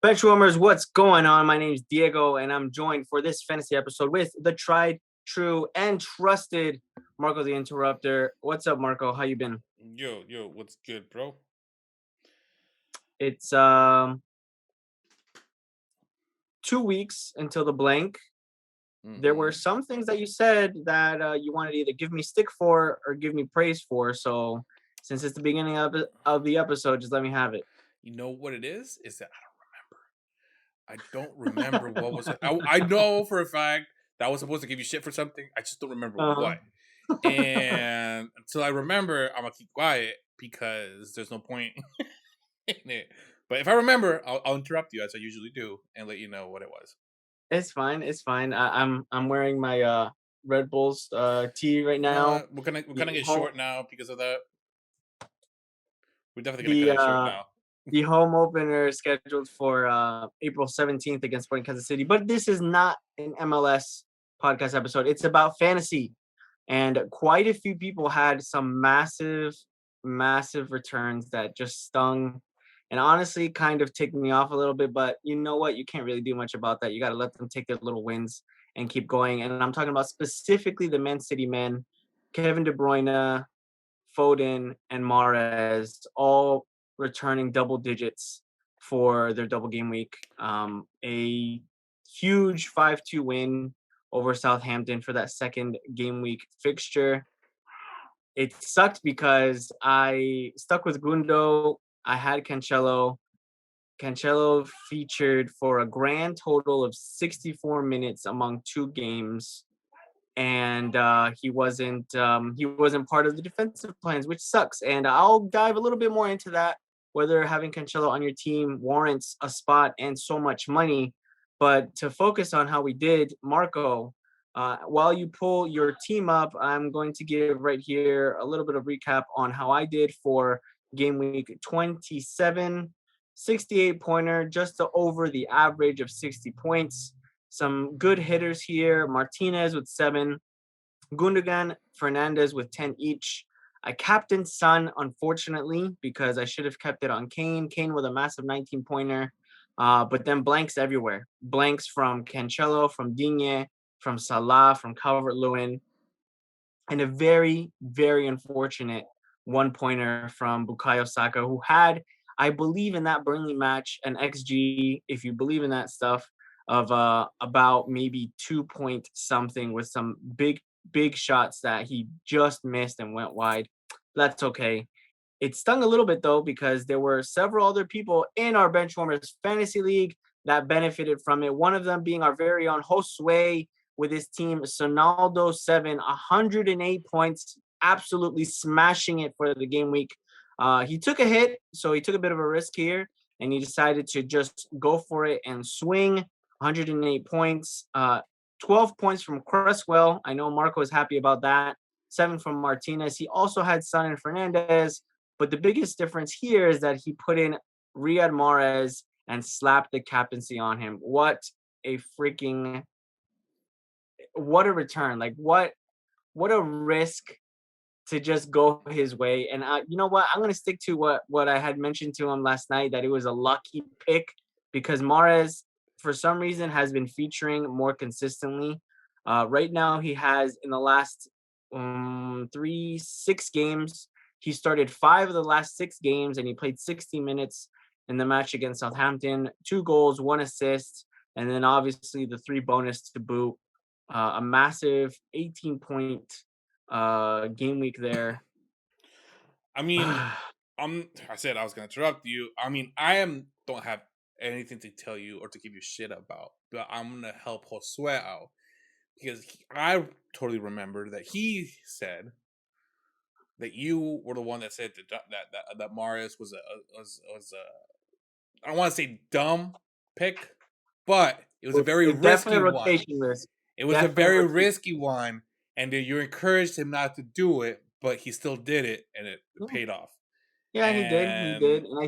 Benchwarmers, what's going on? My name is Diego, and I'm joined for this fantasy episode with the tried, true, and trusted Marco the Interrupter. What's up, Marco? How you been? Yo, what's good, bro? It's 2 weeks until the blank. There were some things that you said that you wanted to either give me stick for or give me praise for. So since it's the beginning of the episode, just let me have it. You know what it is? Is that I don't remember what was it. I know for a fact that I was supposed to give you shit for something. I just don't remember Uh-huh. what. And until I remember, I'm gonna keep quiet because there's no point in it. But if I remember, I'll interrupt you as I usually do and let you know what it was. It's fine. It's fine. I'm wearing my Red Bulls tee right You know now. what? We're The gonna get home, short now because of that. We're definitely gonna cut the it short uh, now. the home opener is scheduled for April 17th against Sporting Kansas City. But this is not an MLS podcast episode. It's about fantasy. And quite a few people had some massive returns that just stung and honestly kind of ticked me off a little bit. But you know what? You can't really do much about that. You got to let them take their little wins and keep going. And I'm talking about specifically the Man City men, Kevin De Bruyne, Foden, and Mahrez, all returning double digits for their double game week. A huge 5-2 win over Southampton for that second game week fixture. It sucked because I stuck with Gundo. I had Cancelo. Cancelo featured for a grand total of 64 minutes among two games, and he wasn't part of the defensive plans, which sucks. And I'll dive a little bit more into that, whether having Cancelo on your team warrants a spot and so much money. But to focus on how we did, Marco, while you pull your team up, I'm going to give right here a little bit of recap on how I did for game week 27. 68 pointer, just over the average of 60 points. Some good hitters here. Martinez with 7, Gundogan, Fernandez with 10 each. I captained Son, unfortunately, because I should have kept it on Kane. Kane with a massive 19-pointer, but then blanks everywhere. Blanks from Cancelo, from Digne, from Salah, from Calvert-Lewin, and a very unfortunate one-pointer from Bukayo Saka, who had, I believe, in that Burnley match, an XG, if you believe in that stuff, of about maybe 2 point something with some big shots that he just missed and went wide. That's okay. It stung a little bit though because there were several other people in our Benchwarmers fantasy league that benefited from it. One of them being our very own Josue with his team Sonaldo 7, 108 points, absolutely smashing it for the game week. He took a hit, so he took a bit of a risk here, and he decided to just go for it and swing. 108 points, 12 points from Cresswell. I know Marco is happy about that. 7 from Martinez. He also had Son and Fernandez, but the biggest difference here is that he put in Riyad Mahrez and slapped the captaincy on him. What a return. Like what a risk to just go his way. And you know what? I'm going to stick to what I had mentioned to him last night, that it was a lucky pick because Mahrez, for some reason, has been featuring more consistently. Right now, he has, in the last 6 games, he started 5 of the last 6 games, and he played 60 minutes in the match against Southampton. 2 goals, 1 assist, and then obviously the 3 bonus to boot. A massive 18-point game week there. I mean, I said I was gonna interrupt you. I mean, don't have anything to tell you or to give you shit about, but I'm gonna help Josue out because I totally remember that he said that you were the one that said that Marius was I don't want to say dumb pick, but it was a very Definitely risky a one. rotation risk. It was a very risky one, and you encouraged him not to do it, but he still did it, and it paid off. Yeah, he did. He did. And And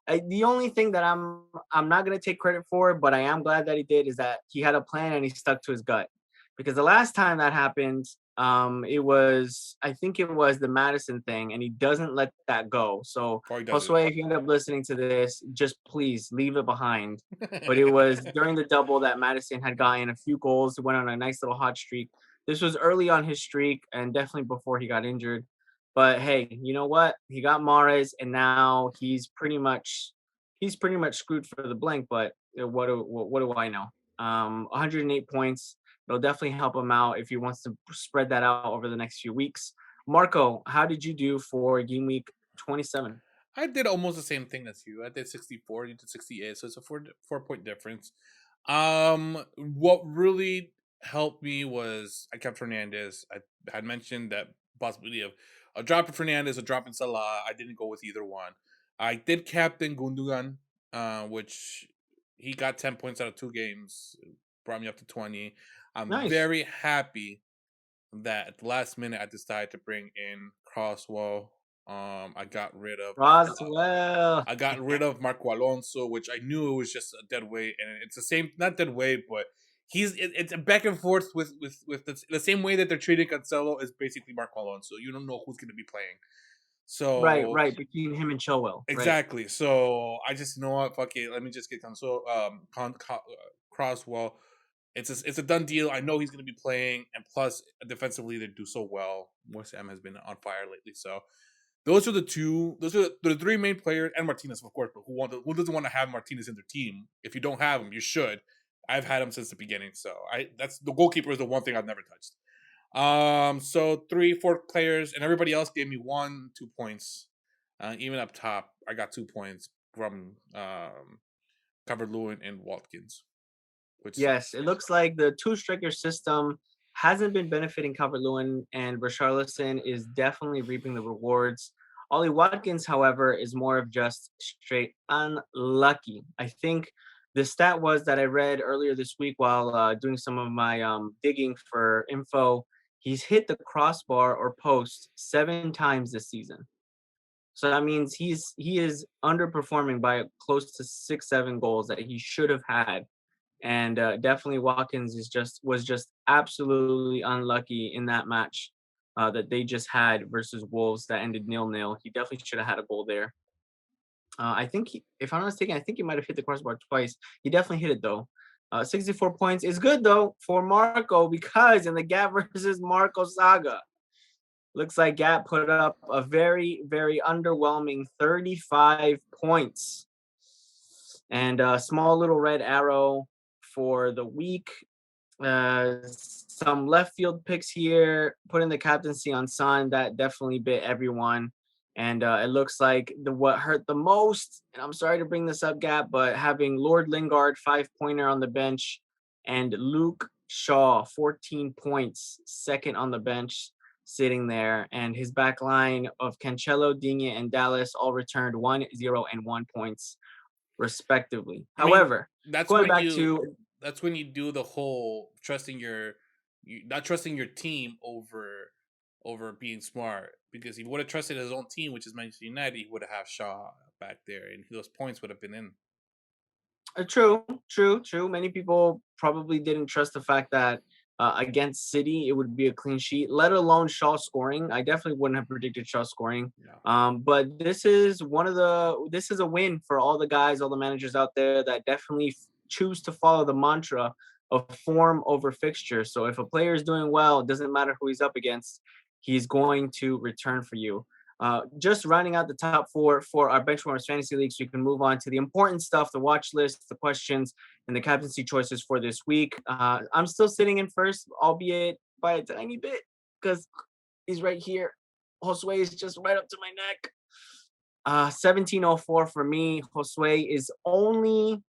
I think the only thing that I'm not gonna take credit for, but I am glad that he did, is that he had a plan and he stuck to his gut. Because the last time that happened, I think it was the Madison thing, and he doesn't let that go. So Or he doesn't. Josue, if you end up listening to this, just please leave it behind. But it was during the double that Madison had gotten a few goals, went on a nice little hot streak. This was early on his streak and definitely before he got injured. But hey, you know what? He got Mares, and now he's pretty much screwed for the blank. But what do I know? 108 points. It'll definitely help him out if he wants to spread that out over the next few weeks. Marco, how did you do for game week 27? I did almost the same thing as you. I did 64, you did 68, so it's a 4 point difference. What really helped me was I kept Fernandez. I had mentioned that possibility of a drop in Fernandez, a drop in Salah. I didn't go with either one. I did captain Gundogan, which he got 10 points out of 2 games, brought me up to 20. I'm Nice. very happy that at the last minute I decided to bring in Crosswell. I got rid of Roswell. Marco Alonso, which I knew it was just a dead weight, and it's the same, not dead weight, but it's a back and forth with the same way that they're treating Cancelo is basically Marco Alonso. You don't know who's going to be playing, Right, so right. Between him and Chilwell. Right. exactly. So I just, you know what, fuck it, let me just get Cancelo, Crosswell. It's a done deal. I know he's going to be playing, and plus defensively they do so well. West Ham has been on fire lately, so those are the two. Those are the three main players, and Martinez, of course. But who doesn't want to have Martinez in their team? If you don't have him, you should. I've had him since the beginning, so that's the goalkeeper is the one thing I've never touched. So 3, 4 players, and everybody else gave me 1, 2 points. Even up top, I got 2 points from Calvert Lewin and Watkins. Which Yes, it looks like the two striker system hasn't been benefiting Calvert-Lewin, and Richarlison is definitely reaping the rewards. Ollie Watkins, however, is more of just straight unlucky. I think the stat was that I read earlier this week while doing some of my digging for info. He's hit the crossbar or post 7 times this season. So that means he is underperforming by close to 6, 7 goals that he should have had, and definitely Watkins was just absolutely unlucky in that match that they just had versus Wolves that ended 0-0. He definitely should have had a goal there. I think if I'm not mistaken, I think he might have hit the crossbar twice. He definitely hit it though. 64 points is good though for Marco because in the Gap versus Marco saga, looks like Gap put up a very, very underwhelming 35 points. And a small little red arrow for the week. Some left field picks here, putting the captaincy on Son. That definitely bit everyone. And it looks like what hurt the most, and I'm sorry to bring this up, Gap, but having Lord Lingard 5-pointer on the bench and Luke Shaw 14 points, second on the bench, sitting there, and his back line of Cancelo, Digne, and Dallas all returned 1, 0, and 1 points respectively. I mean, However, that's going when back you to that's when you do the whole not trusting your team over being smart. Because he would have trusted his own team, which is Manchester United, he would have Shaw back there, and those points would have been in. true, true, true. Many people probably didn't trust the fact that against City it would be a clean sheet, let alone Shaw scoring. I definitely wouldn't have predicted Shaw scoring. No. But this is a win for all the guys, all the managers out there that definitely choose to follow the mantra of form over fixture. So if a player is doing well, it doesn't matter who he's up against, he's going to return for you. Just rounding out the top four for our Benchwarmers Fantasy League, so you can move on to the important stuff, the watch list, the questions, and the captaincy choices for this week. I'm still sitting in first, albeit by a tiny bit, because he's right here. Josue is just right up to my neck. 1704 for me. Josue is only,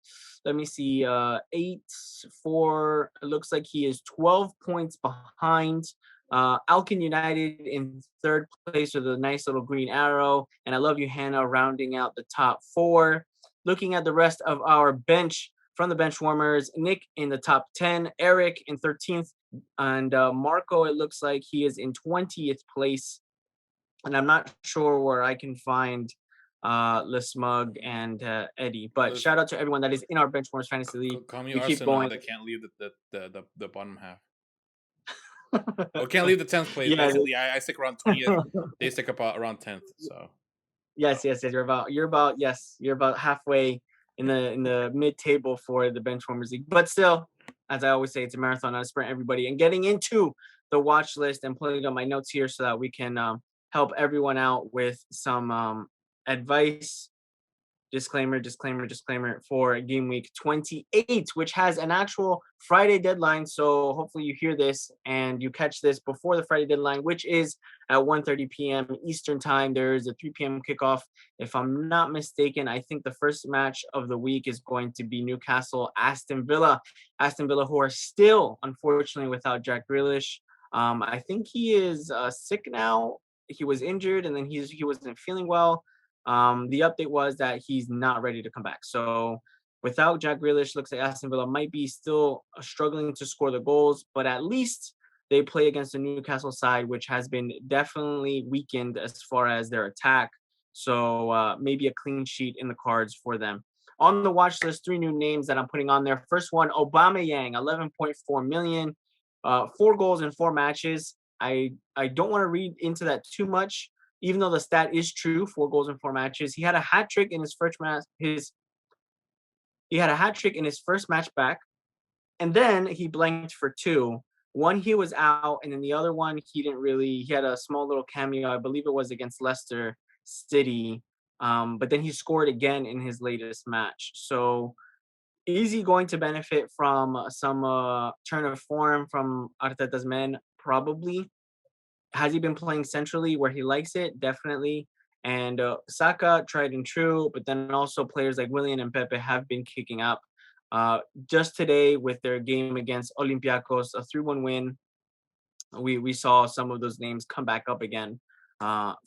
let me see, 8-4. It looks like he is 12 points behind. Alkin United in third place with a nice little green arrow. And I love you, Hannah, rounding out the top four. Looking at the rest of our bench from the Benchwarmers, Nick in the top 10, Eric in 13th, and Marco, it looks like he is in 20th place. And I'm not sure where I can find Lesmug and Eddie. But shout out to everyone that is in our Benchwarmers Fantasy League. Call me We keep Arsenal going. that can't leave the bottom half. Or can't leave the 10th place. Yeah. Basically, I stick around 20th. They stick up around 10th. So Yes, yes, yes. You're about halfway in the mid table for the Benchwarmers League. But still, as I always say, it's a marathon, not a sprint, everybody. And getting into the watch list and putting up my notes here so that we can help everyone out with some advice. Disclaimer, disclaimer, disclaimer for game week 28, which has an actual Friday deadline. So hopefully you hear this and you catch this before the Friday deadline, which is at 1:30 p.m. Eastern time. There is a 3 p.m. kickoff. If I'm not mistaken, I think the first match of the week is going to be Newcastle, Aston Villa. Aston Villa, who are still, unfortunately, without Jack Grealish. I think he is sick now. He was injured and then he wasn't feeling well. The update was that he's not ready to come back. So without Jack Grealish, looks like Aston Villa might be still struggling to score the goals, but at least they play against the Newcastle side, which has been definitely weakened as far as their attack. So maybe a clean sheet in the cards for them. On the watch list, three new names that I'm putting on there. First one, Aubameyang, 11.4 million, 4 goals in 4 matches. I don't want to read into that too much, even though the stat is true, 4 goals in 4 matches. He had a hat trick in his first match. He had a hat trick in his first match back, and then he blanked for two. One he was out, and then the other one he didn't really. He had a small little cameo, I believe it was against Leicester City, but then he scored again in his latest match. So is he going to benefit from some turn of form from Arteta's men? Probably. Has he been playing centrally where he likes it? Definitely. And Saka, tried and true, but then also players like Willian and Pepe have been kicking up. Just today with their game against Olympiacos, a 3-1 win, we saw some of those names come back up again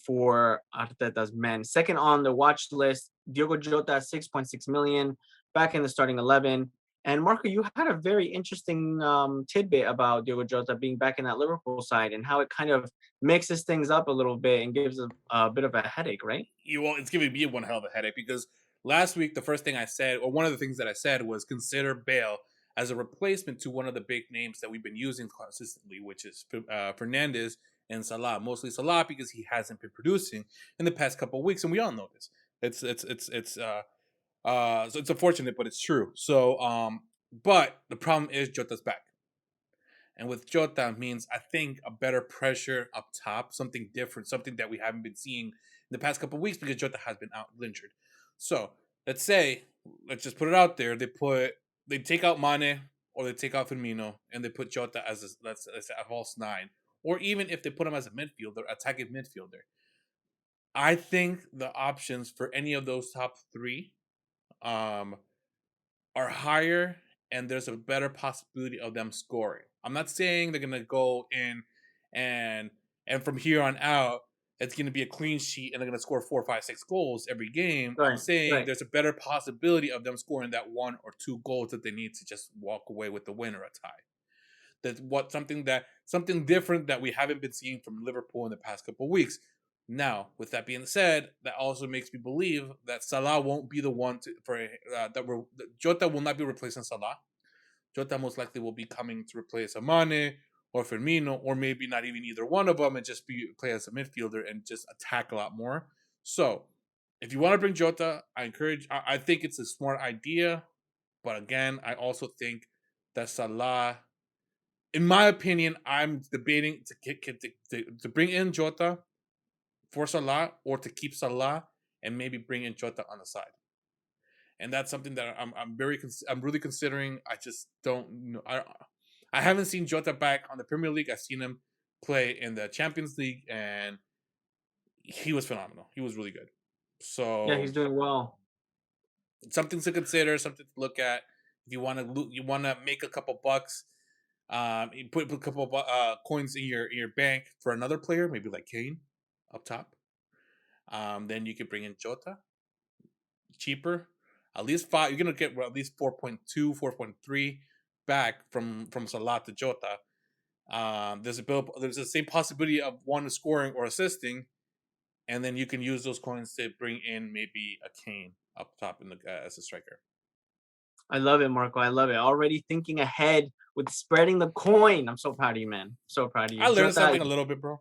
for Arteta's men. Second on the watch list, Diogo Jota, 6.6 million, back in the starting 11. And Marco, you had a very interesting tidbit about Diogo Jota being back in that Liverpool side and how it kind of mixes things up a little bit and gives a bit of a headache, right? it's giving me one hell of a headache because last week the first thing I said, or one of the things that I said, was consider Bale as a replacement to one of the big names that we've been using consistently, which is Fernandez and Salah. Mostly Salah because he hasn't been producing in the past couple of weeks, and we all know this. So it's unfortunate, but it's true. So but the problem is Jota's back. And with Jota means, I think, a better pressure up top, something different, something that we haven't been seeing in the past couple of weeks because Jota has been out injured. So let's just put it out there. They take out Mane or they take out Firmino and they put Jota as let's say a false nine, or even if they put him as a midfielder, attacking midfielder. I think the options for any of those top three um, are higher and there's a better possibility of them scoring. I'm not saying they're gonna go in and from here on out it's gonna be a clean sheet and they're gonna score 4, 5, 6 goals every game. I'm Right, saying right. there's a better possibility of them scoring that 1 or 2 goals that they need to just walk away with the win or a tie. That's something different that we haven't been seeing from Liverpool in the past couple of weeks. Now, with that being said, that also makes me believe that Salah won't be the one that Jota will not be replacing Salah. Jota most likely will be coming to replace Mane or Firmino, or maybe not even either one of them, and just play as a midfielder and just attack a lot more. So, if you want to bring Jota, I think it's a smart idea, but again, I also think that Salah, in my opinion, I'm debating to bring in Jota for Salah or to keep Salah and maybe bring in Jota on the side. And that's something that I'm really considering. I just don't know. I haven't seen Jota back on the Premier League. I've seen him play in the Champions League, and he was phenomenal. He was really good. Yeah, So he's doing well. something to consider, something to look at. If you want to make a couple bucks, you put a couple coins in your bank for another player, maybe like Kane, up top. Then you could bring in Jota, cheaper, at least five. You're gonna get at least 4.2, 4.3 back from Salah to Jota. There's the same possibility of one scoring or assisting, and then you can use those coins to bring in maybe a Kane up top as a striker. I love it, Marco. I love it. Already thinking ahead with spreading the coin. I'm so proud of you, man. So proud of you. I learned something a little bit, bro.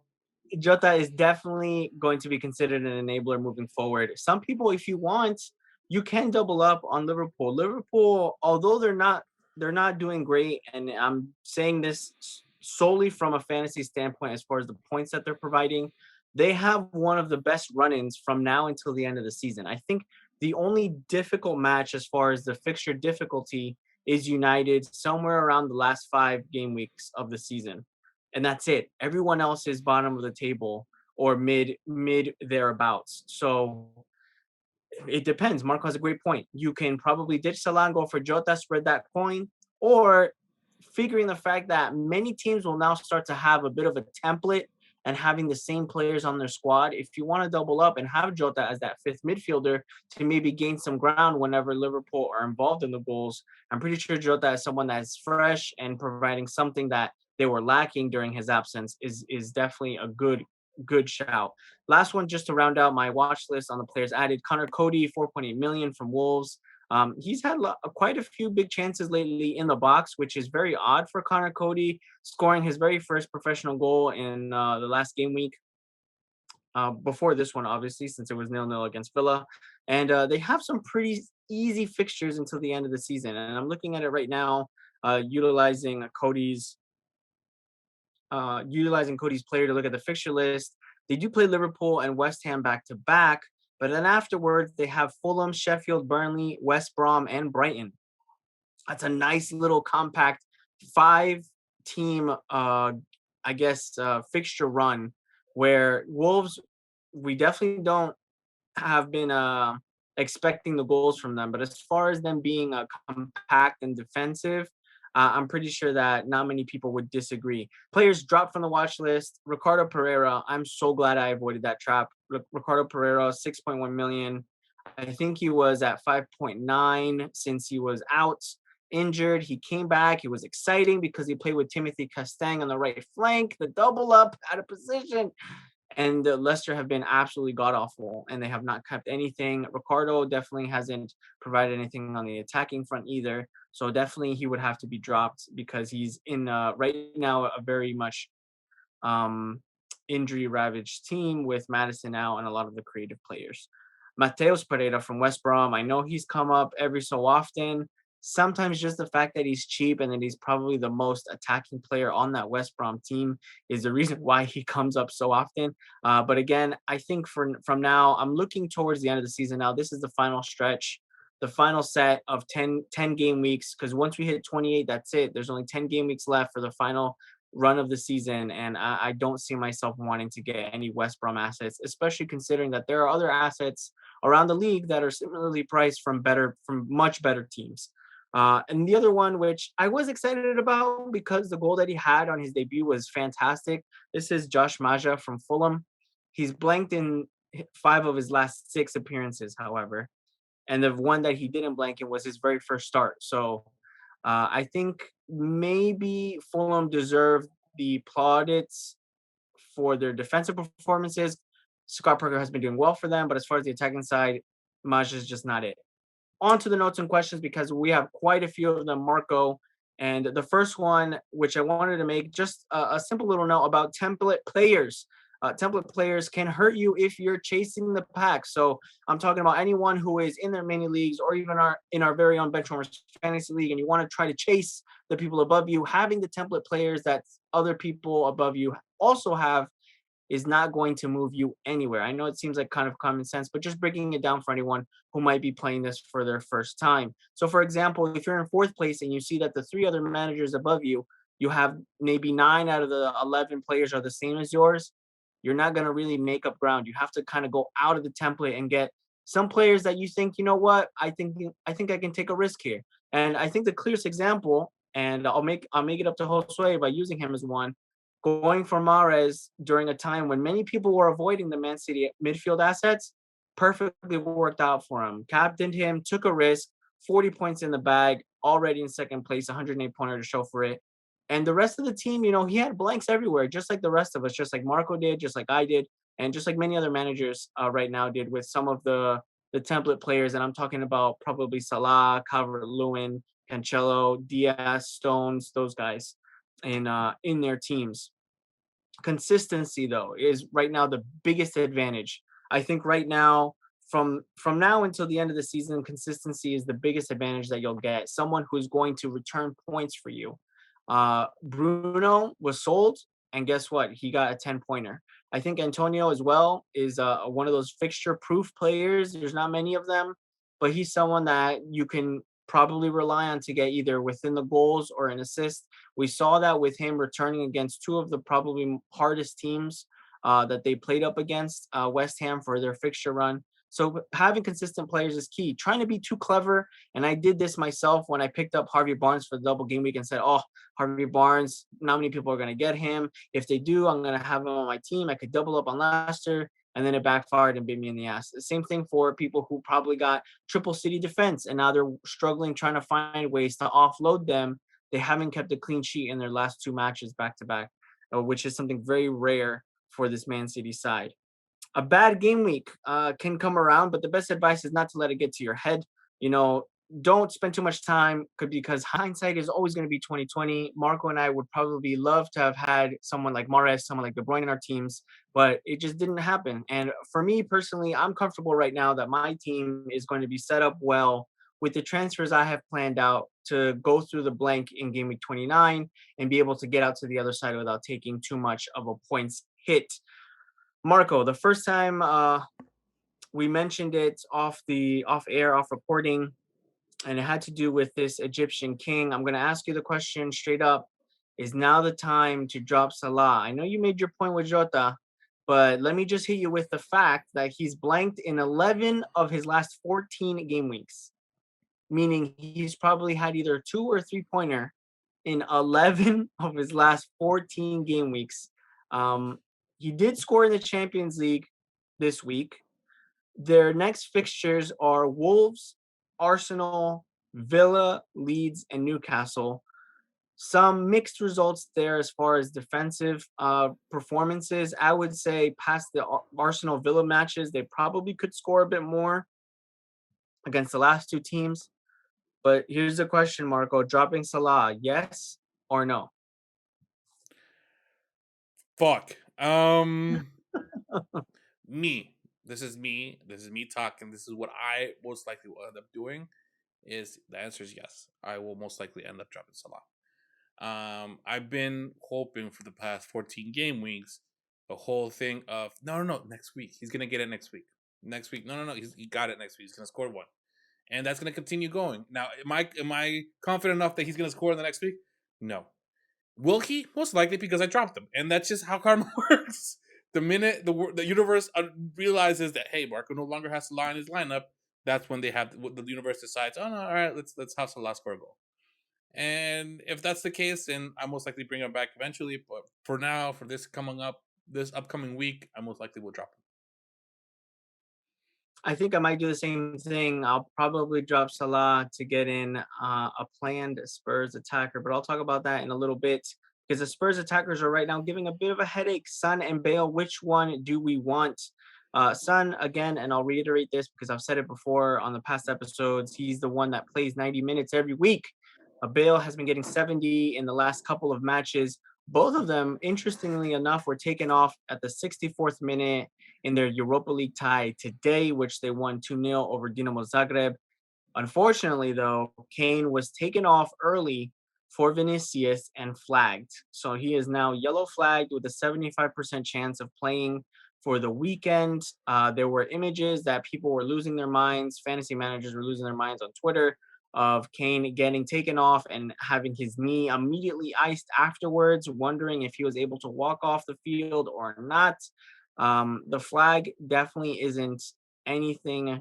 Jota is definitely going to be considered an enabler moving forward. Some people, if you want, you can double up on Liverpool. Liverpool, although they're not doing great, and I'm saying this solely from a fantasy standpoint as far as the points that they're providing, they have one of the best run-ins from now until the end of the season. I think the only difficult match as far as the fixture difficulty is United somewhere around the last 5 game weeks of the season, and that's it. Everyone else is bottom of the table or mid thereabouts. So it depends. Marco has a great point. You can probably ditch Salah and go for Jota, spread that coin, or figuring the fact that many teams will now start to have a bit of a template and having the same players on their squad. If you want to double up and have Jota as that fifth midfielder to maybe gain some ground whenever Liverpool are involved in the goals, I'm pretty sure Jota is someone that's fresh and providing something that they were lacking during his absence is definitely a good shout. Last one, just to round out my watch list on the players added: Connor Cody, 4.8 million from Wolves. He's had quite a few big chances lately in the box, which is very odd for Connor Cody, scoring his very first professional goal in the last game week. Before this one, obviously, since it was 0-0 against Villa. And they have some pretty easy fixtures until the end of the season. And I'm looking at it right now, utilizing Cody's player to look at the fixture list. They do play Liverpool and West Ham back to back, but then afterwards they have Fulham, Sheffield, Burnley, West Brom, and Brighton. That's a nice little compact 5 team, fixture run where Wolves, we definitely don't have been expecting the goals from them. But as far as them being compact and defensive, I'm pretty sure that not many people would disagree. Players dropped from the watch list. Ricardo Pereira, I'm so glad I avoided that trap. Ricardo Pereira, 6.1 million. I think he was at 5.9 since he was out injured. He came back. He was exciting because he played with Timothy Castang on the right flank, the double up out of position. And Leicester have been absolutely god awful, and they have not kept anything. Ricardo definitely hasn't provided anything on the attacking front either. So definitely he would have to be dropped because he's in right now a very much um, injury ravaged team with Madison out and a lot of the creative players. Mateus Pereira from West Brom, I know he's come up every so often. Sometimes just the fact that he's cheap and that he's probably the most attacking player on that West Brom team is the reason why he comes up so often. But again, I think from now, I'm looking towards the end of the season now. This is the final stretch, the final set of 10 game weeks, because once we hit 28, that's it. There's only 10 game weeks left for the final run of the season, and I don't see myself wanting to get any West Brom assets, especially considering that there are other assets around the league that are similarly priced from much better teams. And the other one, which I was excited about because the goal that he had on his debut was fantastic. This is Josh Maja from Fulham. He's blanked in 5 of his last 6 appearances, however, and the one that he didn't blank in was his very first start. So I think maybe Fulham deserved the plaudits for their defensive performances. Scott Parker has been doing well for them, but as far as the attacking side, Maj is just not it. On to the notes and questions because we have quite a few of them, Marco. And the first one, which I wanted to make just a simple little note about template players. Template players can hurt you if you're chasing the pack. So I'm talking about anyone who is in their mini leagues or even in our very own Benchwarmers fantasy league, and you want to try to chase the people above you. Having the template players that other people above you also have is not going to move you anywhere. I know it seems like kind of common sense, but just breaking it down for anyone who might be playing this for their first time. So, for example, if you're in 4th place and you see that the 3 other managers above you, you have maybe 9 out of the 11 players are the same as yours, you're not going to really make up ground. You have to kind of go out of the template and get some players that you think, you know what, I think I can take a risk here. And I think the clearest example, and I'll make it up to Josue by using him as one, going for Mahrez during a time when many people were avoiding the Man City midfield assets, perfectly worked out for him. Captained him, took a risk, 40 points in the bag, already in 2nd place, 108 pointer to show for it. And the rest of the team, he had blanks everywhere, just like the rest of us, just like Marco did, just like I did, and just like many other managers right now did with some of the the template players, and I'm talking about probably Salah, Calvert-Lewin, Cancelo, Diaz, Stones, those guys in their teams. Consistency though is right now the biggest advantage. I think right now from now until the end of the season, consistency is the biggest advantage that you'll get. Someone who's going to return points for you. Bruno was sold, and guess what? He got a 10-pointer. I think Antonio as well is one of those fixture-proof players. There's not many of them, but he's someone that you can probably rely on to get either within the goals or an assist. We saw that with him returning against two of the probably hardest teams that they played up against, West Ham, for their fixture run. So having consistent players is key. Trying to be too clever, and I did this myself when I picked up Harvey Barnes for the double game week and said, "Oh, Harvey Barnes, not many people are going to get him. If they do, I'm going to have him on my team. I could double up on Leicester." And then it backfired and bit me in the ass. The same thing for people who probably got triple city defense and now they're struggling trying to find ways to offload them. They haven't kept a clean sheet in their last two matches back to back, which is something very rare for this Man City side. A bad game week can come around, but the best advice is not to let it get to your head. You know, don't spend too much time because hindsight is always going to be 2020. Marco and I would probably love to have had someone like Mahrez, someone like De Bruyne in our teams, but it just didn't happen. And for me personally, I'm comfortable right now that my team is going to be set up well with the transfers I have planned out to go through the blank in game week 29 and be able to get out to the other side without taking too much of a points hit. Marco, the first time we mentioned it off air, off recording, and it had to do with this Egyptian king. I'm going to ask you the question straight up. Is now the time to drop Salah? I know you made your point with Jota, but let me just hit you with the fact that he's blanked in 11 of his last 14 game weeks, meaning he's probably had either 2 or 3 pointer in 11 of his last 14 game weeks. He did score in the Champions League this week. Their next fixtures are Wolves, Arsenal, Villa, Leeds, and Newcastle. Some mixed results there as far as defensive performances. I would say past the Arsenal Villa matches, they probably could score a bit more against the last two teams. But here's the question, Marco. Dropping Salah, yes or no? Fuck. Me. This is me. This is me talking. This is what I most likely will end up doing. Is the answer is yes. I will most likely end up dropping Salah. I've been hoping for the past 14 game weeks, the whole thing of no, next week. He's gonna get it next week. Next week, no. He got it next week. He's gonna score one. And that's gonna continue going. Now, am I confident enough that he's gonna score in the next week? No. Will he? Most likely because I dropped him, and that's just how karma works. The minute the universe realizes that hey, Marco no longer has to lie in his lineup, that's when the universe decides, oh no, all right, let's have Salah score a goal. And if that's the case, then I most likely bring him back eventually. But for now, for this upcoming week, I most likely will drop him. I think I might do the same thing. I'll probably drop Salah to get in a planned Spurs attacker, but I'll talk about that in a little bit because the Spurs attackers are right now giving a bit of a headache. Son and Bale, which one do we want? Son, again, and I'll reiterate this because I've said it before on the past episodes, he's the one that plays 90 minutes every week. Bale has been getting 70 in the last couple of matches. Both of them, interestingly enough, were taken off at the 64th minute in their Europa League tie today, which they won 2-0 over Dinamo Zagreb. Unfortunately, though, Kane was taken off early for Vinicius and flagged. So he is now yellow flagged with a 75% chance of playing for the weekend. There were images that people were losing their minds, fantasy managers were losing their minds on Twitter of Kane getting taken off and having his knee immediately iced afterwards, wondering if he was able to walk off the field or not. The flag definitely isn't anything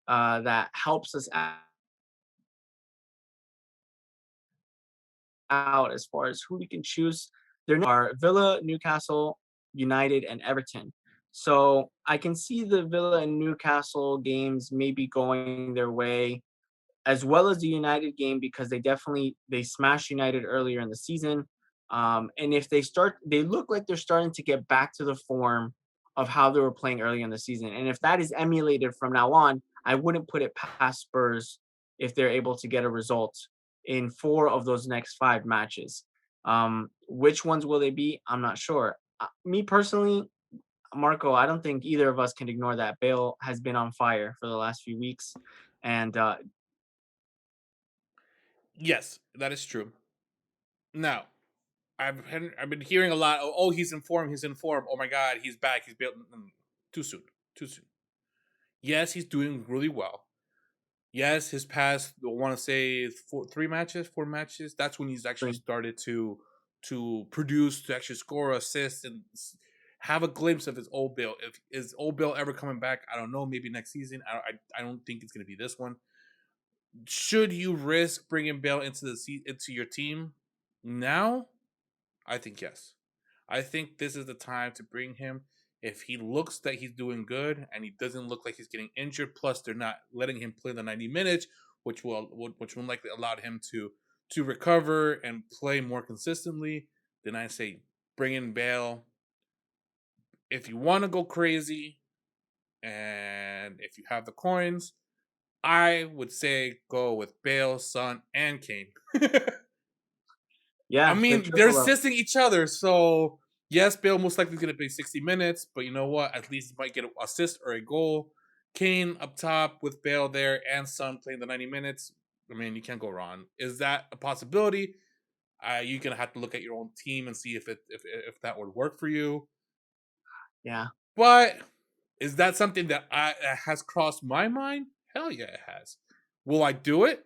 that helps us out as far as who we can choose. There are Villa, Newcastle, United, and Everton. So I can see the Villa and Newcastle games maybe going their way, as well as the United game because they smashed United earlier in the season. And if they look like they're starting to get back to the form of how they were playing early in the season. And if that is emulated from now on, I wouldn't put it past Spurs if they're able to get a result in 4 of those next 5 matches. Which ones will they be? I'm not sure. Me personally, Marco, I don't think either of us can ignore that Bale has been on fire for the last few weeks, and Yes, that is true. Now, I've been hearing a lot. Oh, he's in form. He's in form. Oh my God, he's back. He's built. Too soon. Too soon. Yes, he's doing really well. Yes, his past, I want to say 4 matches. That's when he's actually started to produce, to actually score, assist, and have a glimpse of his old Bill. If is old Bill ever coming back, I don't know. Maybe next season. I don't think it's going to be this one. Should you risk bringing Bale into your team now? I think yes. I think this is the time to bring him. If he looks that he's doing good and he doesn't look like he's getting injured, plus they're not letting him play the 90 minutes, which will likely allow him to recover and play more consistently, then I say bring in Bale. If you want to go crazy and if you have the coins, I would say go with Bale, Son, and Kane. I yeah, the mean, they're triple up. assisting each other. So, yes, Bale most likely going to play 60 minutes, but you know what? At least he might get an assist or a goal. Kane up top with Bale there and Son playing the 90 minutes. I mean, you can't go wrong. Is that a possibility? You're going to have to look at your own team and see if that would work for you. Yeah, But is that something that has crossed my mind? Hell yeah, it has. Will I do it?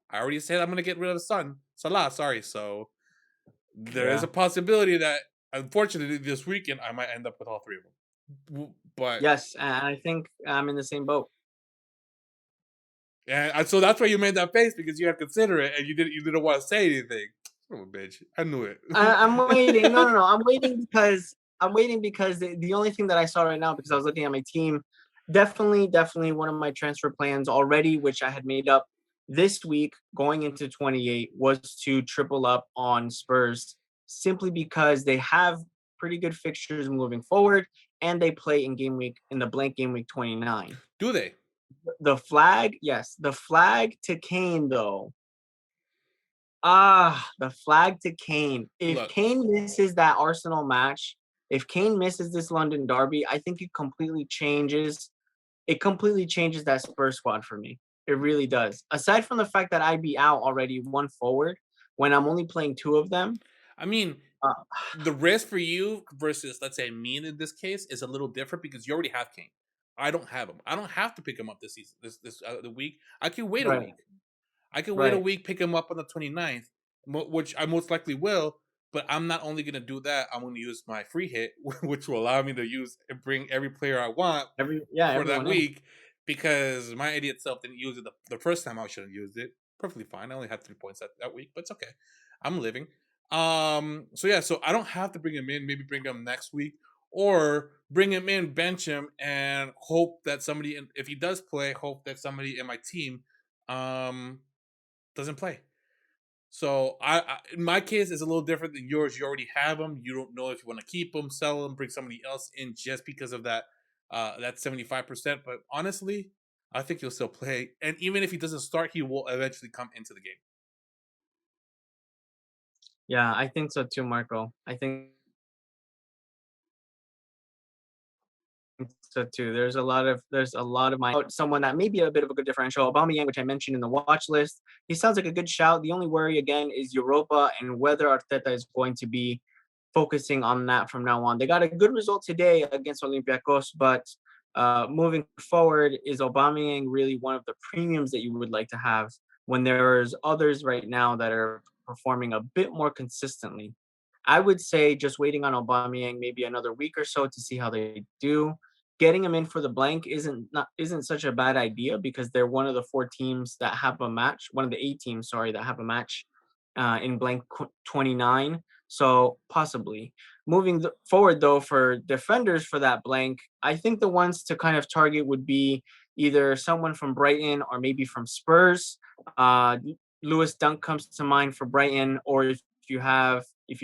I already said I'm going to get rid of Salah, sorry. So there is yeah. a possibility that, unfortunately, this weekend I might end up with all 3 of them. But Yes, and I think I'm in the same boat. and so that's why you made that face, because you had to consider it and you didn't want to say anything. Oh, bitch! I knew it. I'm waiting. No, no, no. I'm waiting because the only thing that I saw right now, because I was looking at my team, definitely one of my transfer plans already, which I had made up this week going into 28, was to triple up on Spurs, simply because they have pretty good fixtures moving forward, and they play in the blank game week 29. Do they? The flag, yes, the flag to Kane though. The flag to Kane. If Look, Kane misses that Arsenal match, if Kane misses this London derby, I think it completely changes that Spurs squad for me. It really does. Aside from the fact that I'd be out already one forward when I'm only playing 2 of them. I mean, Uh, the risk for you versus, let's say, me in this case is a little different because you already have Kane. I don't have him. I don't have to pick him up this season, this the week. I can wait a right, week. I can wait a right. week, pick him up on the 29th, which I most likely will. But I'm not only going to do that. I'm going to use my free hit, which will allow me to use and bring every player I want for that Everyone in. week, because my idiot self didn't use it the first time I should have used it. Perfectly fine. I only had 3 points that week, but it's okay. I'm living. So yeah, so I don't have to bring him in. Maybe bring him next week, or bring him in, bench him, and hope that somebody, if he does play, hope that somebody in my team um doesn't play. So in my case, it's a little different than yours. You already have him. You don't know if you want to keep him, sell him, bring somebody else in just because of that 75%. But honestly, I think he'll still play. And even if he doesn't start, he will eventually come into the game. Yeah, I think so too, Marco. I think so too. There's a lot of my someone that may be a bit of a good differential. Aubameyang, which I mentioned in the watch list. He sounds like a good shout. The only worry again is Europa and whether Arteta is going to be focusing on that from now on. They got a good result today against Olympiacos, but moving forward, is Aubameyang really one of the premiums that you would like to have when there's others right now that are performing a bit more consistently? I would say just waiting on Aubameyang maybe another week or so to see how they do. Getting them in for the blank isn't such a bad idea because they're one of the 4 teams that have a match, one of the 8 teams, sorry, that have a match in blank 29. So possibly moving forward though for defenders for that blank, I think the ones to kind of target would be either someone from Brighton or maybe from Spurs. Uh, Lewis Dunk comes to mind for Brighton, or if you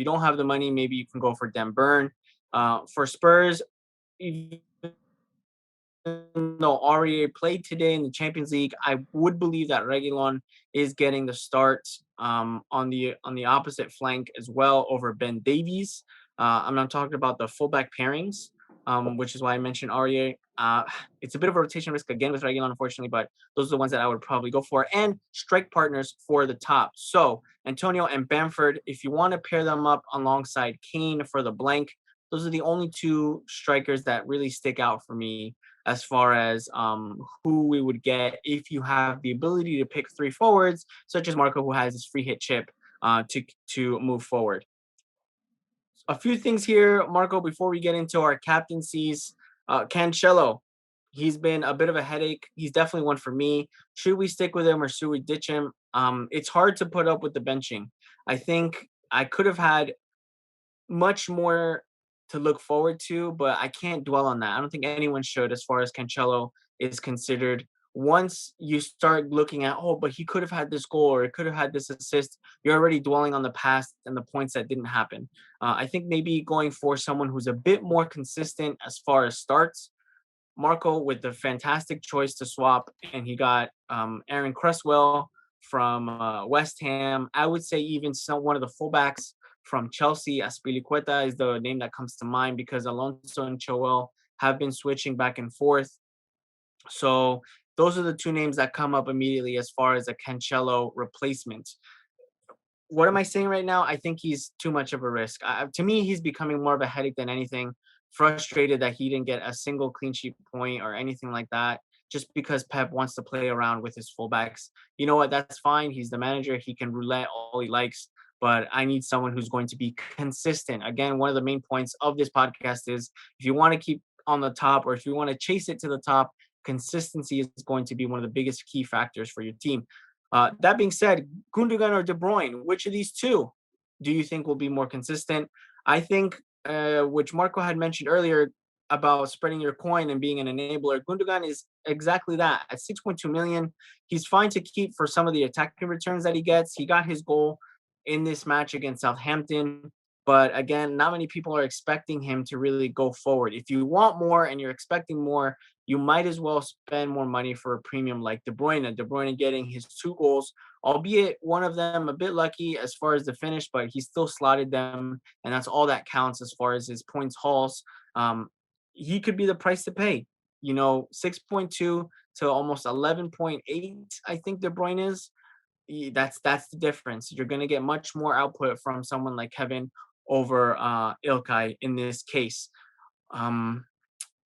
don't have the money, maybe you can go for Den Burn. For Spurs, even though Aurier played today in the Champions League, I would believe that Reguilon is getting the start on the opposite flank as well over Ben Davies. I'm not talking about the fullback pairings, which is why I mentioned Aurier. It's a bit of a rotation risk again with Reguilon, unfortunately, but those are the ones that I would probably go for. And strike partners for the top. So Antonio and Bamford, if you want to pair them up alongside Kane for the blank, those are the only two strikers that really stick out for me as far as who we would get if you have the ability to pick three forwards, such as Marco, who has his free hit chip to move forward. A few things here, Marco, before we get into our captaincies. Cancelo, he's been a bit of a headache. He's definitely one for me. Should we stick with him or should we ditch him? It's hard to put up with the benching. I think I could have had much more to look forward to, but I can't dwell on that. I don't think anyone should as far as Cancelo is considered. Once you start looking at, oh, but he could have had this goal or he could have had this assist, you're already dwelling on the past and the points that didn't happen. I think maybe going for someone who's a bit more consistent as far as starts. Marco with the fantastic choice to swap, and he got Aaron Cresswell from West Ham. I would say even one of the fullbacks from Chelsea. Aspilicueta is the name that comes to mind because Alonso and Chilwell have been switching back and forth. So those are the two names that come up immediately as far as a Cancelo replacement. What am I saying right now? I think he's too much of a risk. To me, he's becoming more of a headache than anything. Frustrated that he didn't get a single clean sheet point or anything like that, just because Pep wants to play around with his fullbacks. You know what? That's fine. He's the manager. He can roulette all he likes. But I need someone who's going to be consistent. Again, one of the main points of this podcast is if you want to keep on the top or if you want to chase it to the top, consistency is going to be one of the biggest key factors for your team. That being said, Gundogan or De Bruyne, which of these two do you think will be more consistent? I think, which Marco had mentioned earlier about spreading your coin and being an enabler, Gundogan is exactly that. At 6.2 million, he's fine to keep for some of the attacking returns that he gets. He got his goal in this match against Southampton. But again, not many people are expecting him to really go forward. If you want more and you're expecting more, you might as well spend more money for a premium like De Bruyne. De Bruyne getting his two goals, albeit one of them a bit lucky as far as the finish, but he still slotted them, and that's all that counts as far as his points hauls. He could be the price to pay. 6.2 to almost 11.8, I think De Bruyne is. That's the difference. You're going to get much more output from someone like Kevin over Ilkay in this case. Um,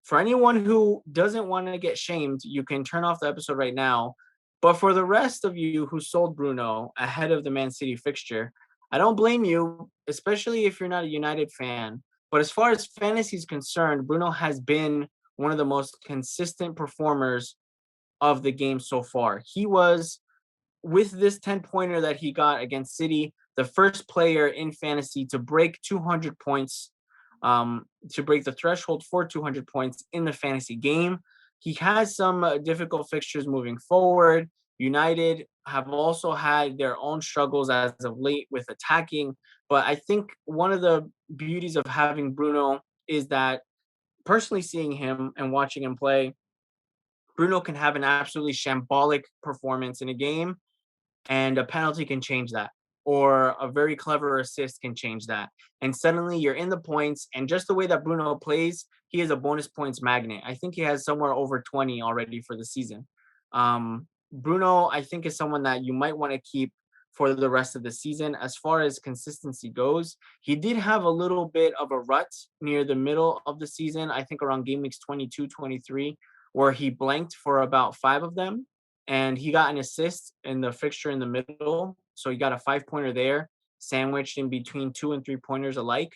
for anyone who doesn't want to get shamed, you can turn off the episode right now. But for the rest of you who sold Bruno ahead of the Man City fixture, I don't blame you, especially if you're not a United fan. But as far as fantasy is concerned, Bruno has been one of the most consistent performers of the game so far. He was, with this 10-pointer that he got against City, the first player in fantasy to break 200 points, to break the threshold for 200 points in the fantasy game. He has some difficult fixtures moving forward. United have also had their own struggles as of late with attacking, but I think one of the beauties of having Bruno is that personally seeing him and watching him play, Bruno can have an absolutely shambolic performance in a game and a penalty can change that, or a very clever assist can change that, and suddenly you're in the points. And just the way that Bruno plays, he is a bonus points magnet. I think he has somewhere over 20 already for the season. Bruno, I think, is someone that you might want to keep for the rest of the season. As far as consistency goes, he did have a little bit of a rut near the middle of the season, I think around game weeks 22, 23, where he blanked for about 5 of them, and he got an assist in the fixture in the middle. So he got a 5-pointer there, sandwiched in between 2 and 3-pointers alike.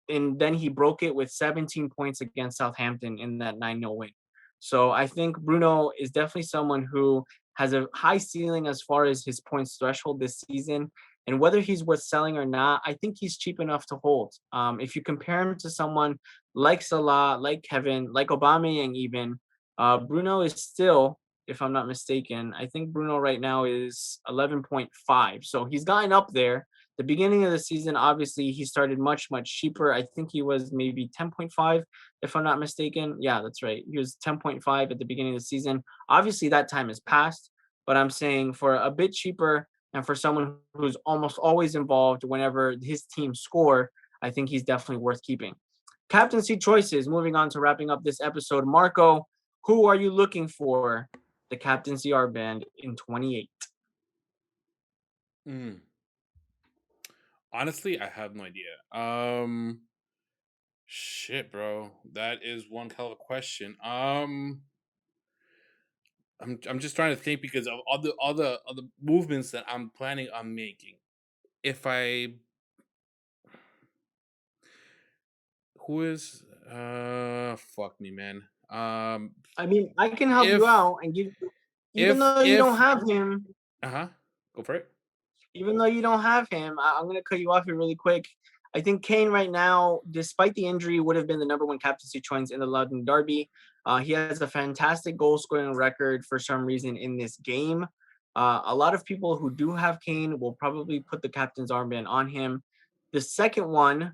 And then he broke it with 17 points against Southampton in that 9-0 win. So I think Bruno is definitely someone who has a high ceiling as far as his points threshold this season. And whether he's worth selling or not, I think he's cheap enough to hold. If you compare him to someone like Salah, like Kevin, like Aubameyang even, Bruno is still, if I'm not mistaken, I think Bruno right now is 11.5. So he's gotten up there The beginning of the season, obviously, he started much, much cheaper. I think he was maybe 10.5, if I'm not mistaken. Yeah, that's right. He was 10.5 at the beginning of the season. Obviously, that time has passed, but I'm saying for a bit cheaper and for someone who's almost always involved whenever his team score, I think he's definitely worth keeping. Captaincy choices. Moving on to wrapping up this episode. Marco, who are you looking for the captaincy armband in 28? Mm. Honestly, I have no idea. Shit, bro. That is one hell of a question. I'm just trying to think because of all the movements that I'm planning on making. If I who is fuck me, man. I mean, I can help you if out and give even if though you don't if have him, uh-huh. Go for it. even though you don't have him, I'm gonna cut you off here really quick. I think Kane right now, despite the injury, would have been the number one captaincy choice in the London Derby. He has a fantastic goal scoring record for some reason in this game. A lot of people who do have Kane will probably put the captain's armband on him. The second one,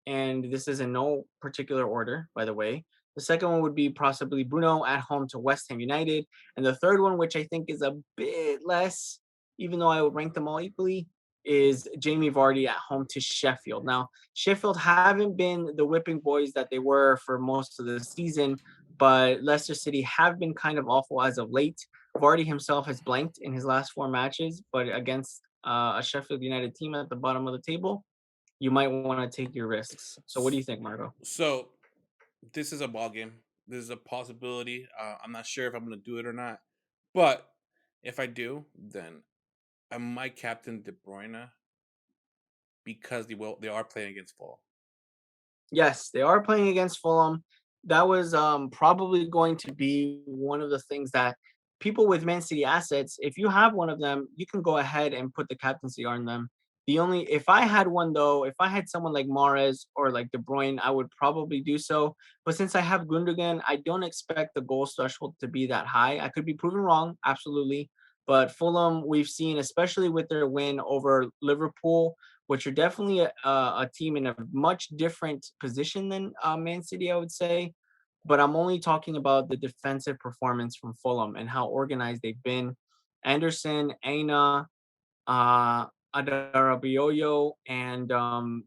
and this is in no particular order, by the way. The second one would be possibly Bruno at home to West Ham United. And the third one, which I think is a bit less, even though I would rank them all equally, is Jamie Vardy at home to Sheffield. Now, Sheffield haven't been the whipping boys that they were for most of the season, but Leicester City have been kind of awful as of late. Vardy himself has blanked in his last four matches, but against a Sheffield United team at the bottom of the table, you might want to take your risks. So what do S- you think, Marco? So this is a ball game. This is a possibility. I'm not sure if I'm gonna do it or not, but if I do, then I might captain De Bruyne because they are playing against Fulham. Yes, they are playing against Fulham. That was probably going to be one of the things that people with Man City assets, if you have one of them, you can go ahead and put the captaincy on them. The only if I had one though, if I had someone like Mahrez or like De Bruyne, I would probably do so. But since I have Gundogan, I don't expect the goal threshold to be that high. I could be proven wrong, absolutely. But Fulham, we've seen, especially with their win over Liverpool, which are definitely a team in a much different position than Man City, I would say. But I'm only talking about the defensive performance from Fulham and how organized they've been. Anderson, Aina, uh, Adarabioyo, and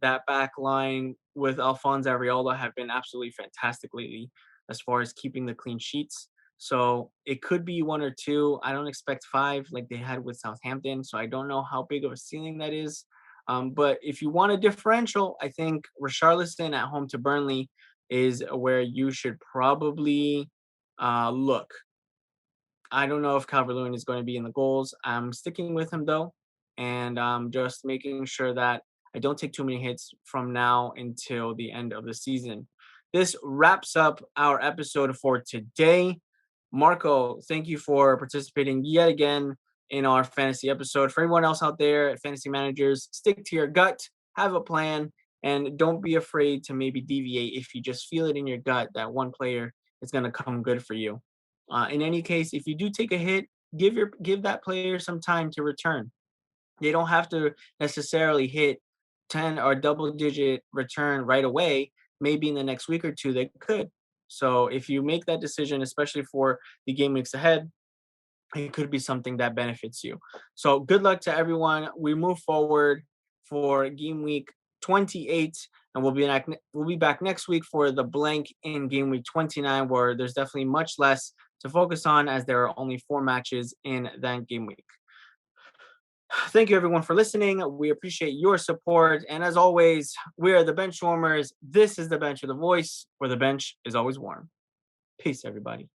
that back line with Alphonse Areola have been absolutely fantastic lately as far as keeping the clean sheets. So it could be one or two. I don't expect five like they had with Southampton. So I don't know how big of a ceiling that is. But if you want a differential, I think Richarlison at home to Burnley is where you should probably look. I don't know if Calvert-Lewin is going to be in the goals. I'm sticking with him though, and I'm just making sure that I don't take too many hits from now until the end of the season. This wraps up our episode for today. Marco, thank you for participating yet again in our fantasy episode. For everyone else out there, fantasy managers, stick to your gut, have a plan, and don't be afraid to maybe deviate if you just feel it in your gut that one player is going to come good for you. In any case, if you do take a hit, give that player some time to return. They don't have to necessarily hit 10 or double digit return right away. Maybe in the next week or two they could. So if you make that decision, especially for the game weeks ahead, it could be something that benefits you. So good luck to everyone. We move forward for game week 28, and we'll be back next week for the blank in game week 29, where there's definitely much less to focus on as there are only four matches in that game week. Thank you everyone for listening. We appreciate your support. And as always, we are the Benchwarmers. This is the Bench with a Voice, where the bench is always warm. Peace, everybody.